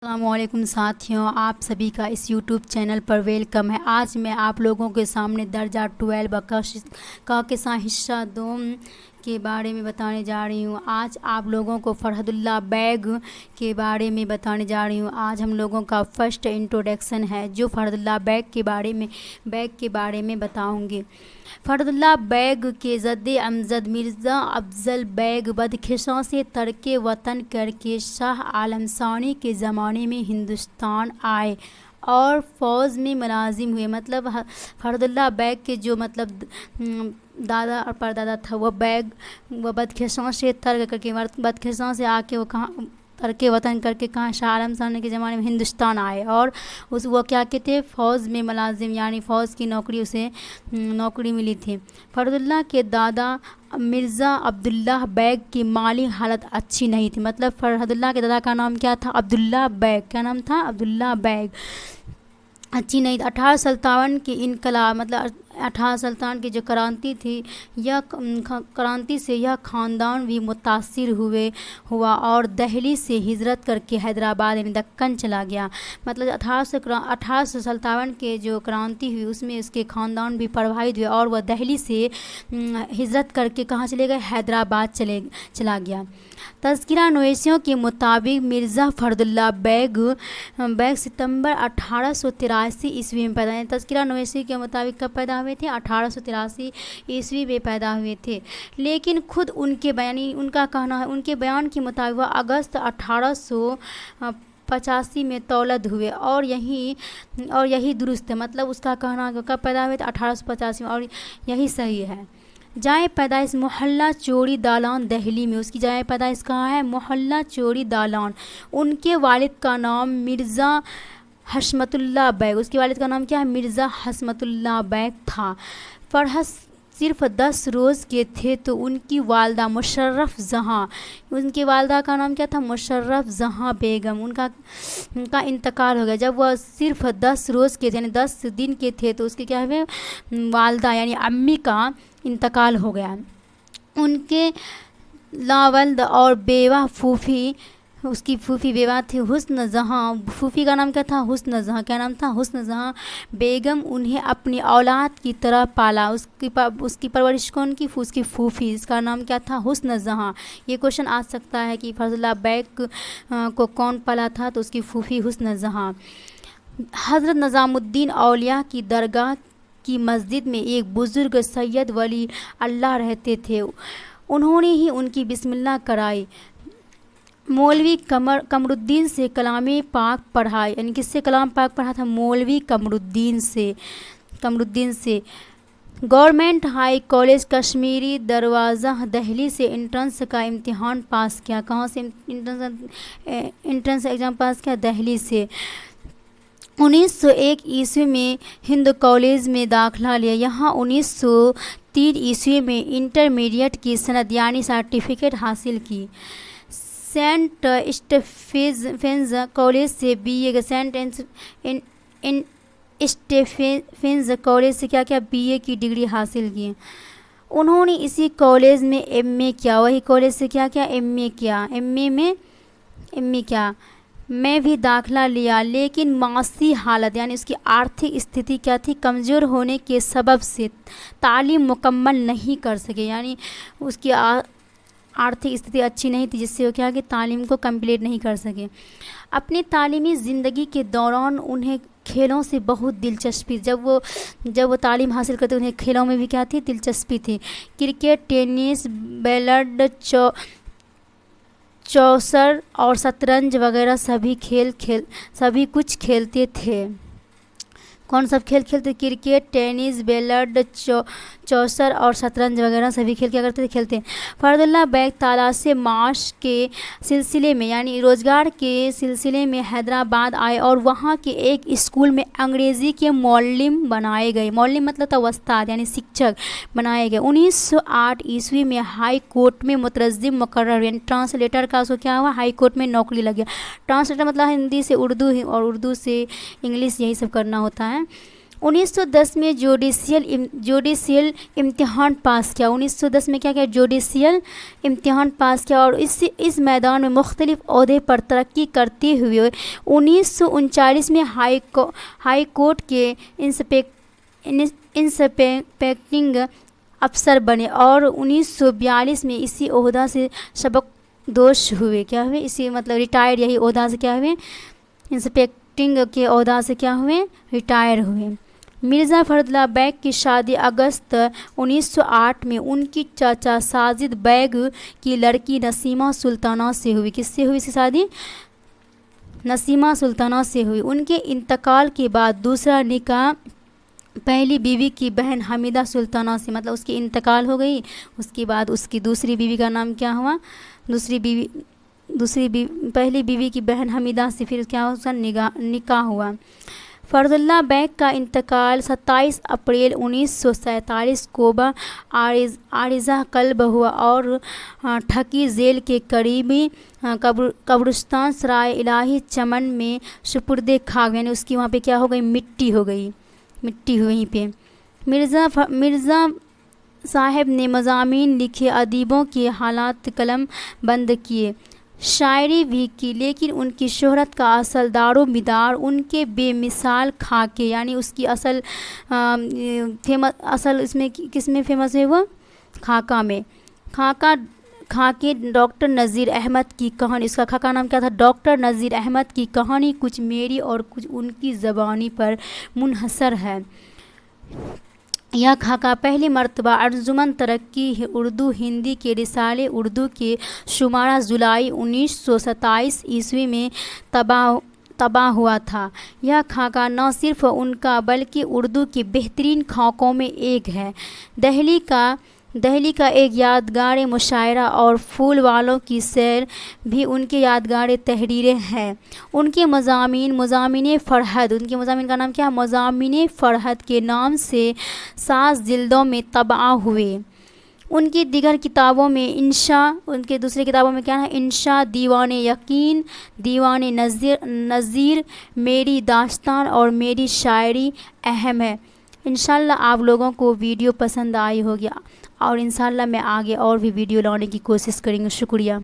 السلام علیکم ساتھیوں، آپ سبھی کا اس یوٹیوب چینل پر ویلکم ہے۔ آج میں آپ لوگوں کے سامنے درجہ 12 کا قصہ حصہ 2 کے بارے میں بتانے جا رہی ہوں۔ آج آپ لوگوں کو فرحت اللہ بیگ کے بارے میں بتانے جا رہی ہوں۔ آج ہم لوگوں کا فرسٹ انٹروڈکشن ہے جو فرحت اللہ بیگ کے بارے میں بتاؤں گی۔ فرحت اللہ بیگ کے جد امجد مرزا افضل بیگ بدخشاں سے ترک وطن کر کے شاہ عالم ثانی کے زمانے میں ہندوستان آئے اور فوج میں ملازم ہوئے۔ مطلب فرحت اللہ بیگ کے جو دادا اور پردادا تھا وہ بدخشاں سے ترک کر کے بدخشاں سے آ کے وہ کہاں ترک وطن کر کے کہاں شاہ عالم ثانی کے زمانے میں ہندوستان آئے اور وہ کیا کہتے فوج میں ملازم، یعنی فوج کی نوکری ملی تھی۔ فرحت اللہ کے دادا مرزا عبداللہ بیگ کی مالی حالت اچھی نہیں تھی۔ مطلب فرحت اللہ کے دادا کا نام کیا تھا؟ عبداللہ بیگ۔ کیا نام تھا؟ عبداللہ بیگ۔ اچھی نہیں تھی۔ 1857 کی انقلاب 1857 کی جو کرانتی تھی، کرانتی سے یہ خاندان بھی متاثر ہوا اور دہلی سے ہجرت کر کے حیدرآباد یعنی دکن چلا گیا۔ مطلب 1857 کے جو کرانتی ہوئی اس میں اس کے خاندان بھی پربھاوت ہوئے اور وہ دہلی سے ہجرت کر کے کہاں چلے گئے؟ حیدرآباد چلا گیا۔ تذکرہ نویسیوں کے مطابق مرزا فرحت اللہ بیگ ستمبر 1883 عیسوی میں پیدا ہوئے۔ تذکرہ نویسی کے مطابق کب پیدا ہوئے تھے؟ 1883 عیسوی میں پیدا ہوئے تھے، لیکن خود ان کے بیان کے مطابق وہ اگست 1885 میں تولد ہوئے اور یہی درست ہے۔ مطلب اس کا کہنا کب پیدا ہوئے تھے؟ 1885 میں، اور یہی صحیح ہے۔ جائے پیدائش محلہ چوڑی دالان دہلی میں۔ اس کی جائے پیدائش کہاں ہے؟ محلہ چوڑی دالان۔ ان کے والد کا نام مرزا حشمت اللہ بیگ، اس کے والد کا نام کیا ہے؟ مرزا حشمت اللہ بیگ تھا۔ فرحت صرف 10 روز کے تھے تو ان کی والدہ مشرف جہاں، ان کی والدہ کا نام کیا تھا؟ مشرف جہاں بیگم، ان کا انتقال ہو گیا جب وہ صرف 10 روز کے یعنی 10 دن کے تھے تو اس کے کیا ہوئے؟ والدہ یعنی امی کا انتقال ہو گیا۔ ان کے لاولد اور بیوہ پھوپھی، اس کی پھوپھی بیوہ تھی حسن جہاں، پھوپھی کا نام کیا تھا؟ حسن جہاں۔ کیا نام تھا؟ حسن جہاں بیگم انہیں اپنی اولاد کی طرح پالا۔ اس کی پرورش کون کی؟ اس کی پھوپھی، اس کا نام کیا تھا؟ حسن جہاں۔ یہ کوشچن آ سکتا ہے کہ فرحت اللہ بیگ کو کون پالا تھا؟ تو اس کی پھوپھی حسن جہاں۔ حضرت نظام الدین اولیاء کی درگاہ کی مسجد میں ایک بزرگ سید ولی اللہ رہتے تھے، انہوں نے ہی ان کی بسم اللہ کرائی۔ مولوی قمر الدین سے کلام پاک پڑھا، یعنی کس سے کلام پاک پڑھا تھا؟ مولوی قمر الدین سے۔ گورنمنٹ ہائی کالج کشمیری دروازہ دہلی سے انٹرنس کا امتحان پاس کیا۔ کہاں سے انٹرنس ایگزام پاس کیا؟ دہلی سے۔ 1901 عیسوی میں ہندو کالج میں داخلہ لیا۔ یہاں 1903 عیسوی میں انٹرمیڈیٹ کی سند یعنی سرٹیفکیٹ حاصل کی۔ سینٹ اسٹیفنز کالج سے BA، سینٹ اسٹیفنز کالج سے کیا بی اے کی ڈگری حاصل کی۔ انہوں نے اسی کالج میں MA کیا، وہی کالج سے کیا MA کیا، ایم اے کیا میں بھی داخلہ لیا، لیکن معاشی حالت یعنی اس کی آرتھک استھتی کیا تھی؟ کمزور ہونے کے سبب سے تعلیم مکمل نہیں کر سکے، یعنی اس کی آرتھک استھتی اچھی نہیں تھی جس سے وہ کیا کہ تعلیم کو کمپلیٹ نہیں کر سکے۔ اپنی تعلیمی زندگی کے دوران انہیں کھیلوں سے بہت دلچسپی، جب وہ تعلیم حاصل کرتے انہیں کھیلوں میں بھی کیا تھی؟ دلچسپی تھی۔ کرکٹ، ٹینس، بیلٹ، چوسر اور شطرنج وغیرہ سبھی کچھ کھیلتے تھے۔ کون سب کھیل کھیلتے؟ کرکٹ، ٹینس، بیلٹ، چوسر اور شطرنج وغیرہ سبھی کھیل کیا کرتے تھے؟ کھیلتے۔ فرحت اللہ بیگ تلاش معاش کے سلسلے میں یعنی روزگار کے سلسلے میں حیدرآباد آئے اور وہاں کے ایک اسکول میں انگریزی کے معلم بنائے گئے۔ معلم مطلب تھا استاد یعنی شکشک بنائے گئے۔ 1908 عیسوی میں ہائی کورٹ میں مترجم مقرر یعنی ٹرانسلیٹر کا اس کو کیا ہوا؟ ہائی کورٹ میں نوکری لگ گیا۔ ٹرانسلیٹر مطلب ہندی سے اردو اور اردو سے انگلش یہی سب کرنا ہوتا ہے۔ 1910 میں جوڈیشیل امتحان پاس کیا. 1910 میں کیا جوڈیشیل امتحان پاس کیا اور اس میدان میں مختلف عہدے پر ترقی کرتے ہوئے 1939 میں ہائی کورٹ کے انسپیکٹنگ افسر بنے اور 1942 میں اسی عہدہ سے سبکدوش ہوئے. کیا ہوئے؟ اسی مطلب ریٹائر یہی عہدہ سے کیا ہوئے؟ انسپیکٹنگ کے عہدہ سے کیا ہوئے؟ ریٹائر ہوئے. مرزا فرد اللہ بیگ کی شادی اگست 1908 میں ان کی چاچا ساجد بیگ کی لڑکی نسیمہ سلطانہ سے ہوئی. کس سے ہوئی اس کی شادی؟ نسیمہ سلطانہ سے ہوئی. ان کے انتقال کے بعد دوسرا نکاح پہلی بیوی کی بہن حمیدہ سلطانہ سے، مطلب اس کی انتقال ہو گئی، اس کے بعد اس کی دوسری بیوی کا نام کیا ہوا؟ پہلی بیوی کی بہن حمیدہ سے پھر کیا اس کا نکاح ہوا. فرد اللہ بیگ کا انتقال 27 اپریل 1947 کو عارضہ قلب ہوا اور ٹھکی ذیل کے قریبی قبرستان سرائے الہی چمن میں سپرد خاک، یعنی اس کی وہاں پہ کیا ہو گئی؟ مٹی ہو گئی، مٹی وہیں پہ. مرزا صاحب نے مضامین لکھے، ادیبوں کے حالات قلم بند کیے، شاعری بھی کی، لیکن ان کی شہرت کا اصل دار و مدار ان کے بے مثال خاکے، یعنی اس کی اصل اس میں کس میں فیمس ہے وہ؟ خاکہ میں. خاکے ڈاکٹر نذیر احمد کی کہانی، اس کا خاکہ نام کیا تھا؟ ڈاکٹر نذیر احمد کی کہانی کچھ میری اور کچھ ان کی زبانی پر منحصر ہے. یہ خاکہ پہلی مرتبہ انجمن ترقی اردو ہندی کے رسالے اردو کے شمارہ جولائی 1927 عیسوی میں طبع ہوا تھا. یہ خاکہ نہ صرف ان کا بلکہ اردو کے بہترین خاکوں میں ایک ہے. دہلی کا ایک یادگار مشاعرہ اور پھول والوں کی سیر بھی ان کے یادگار تحریریں ہیں. ان کے مضامین فرحت، ان کے مضامین کا نام کیا ہے؟ مضامین فرحت کے نام سے 7 جلدوں میں طبع ہوئے. ان کی دیگر کتابوں میں ان کے دوسری کتابوں میں کیا ہے؟ انشا، دیوان یقین، دیوان نظیر، میری داستان اور میری شاعری اہم ہے. انشاءاللہ آپ لوگوں کو ویڈیو پسند آئی ہوگی اور انشاءاللہ میں آگے اور بھی ویڈیو لانے کی کوشش کریں گے. شکریہ.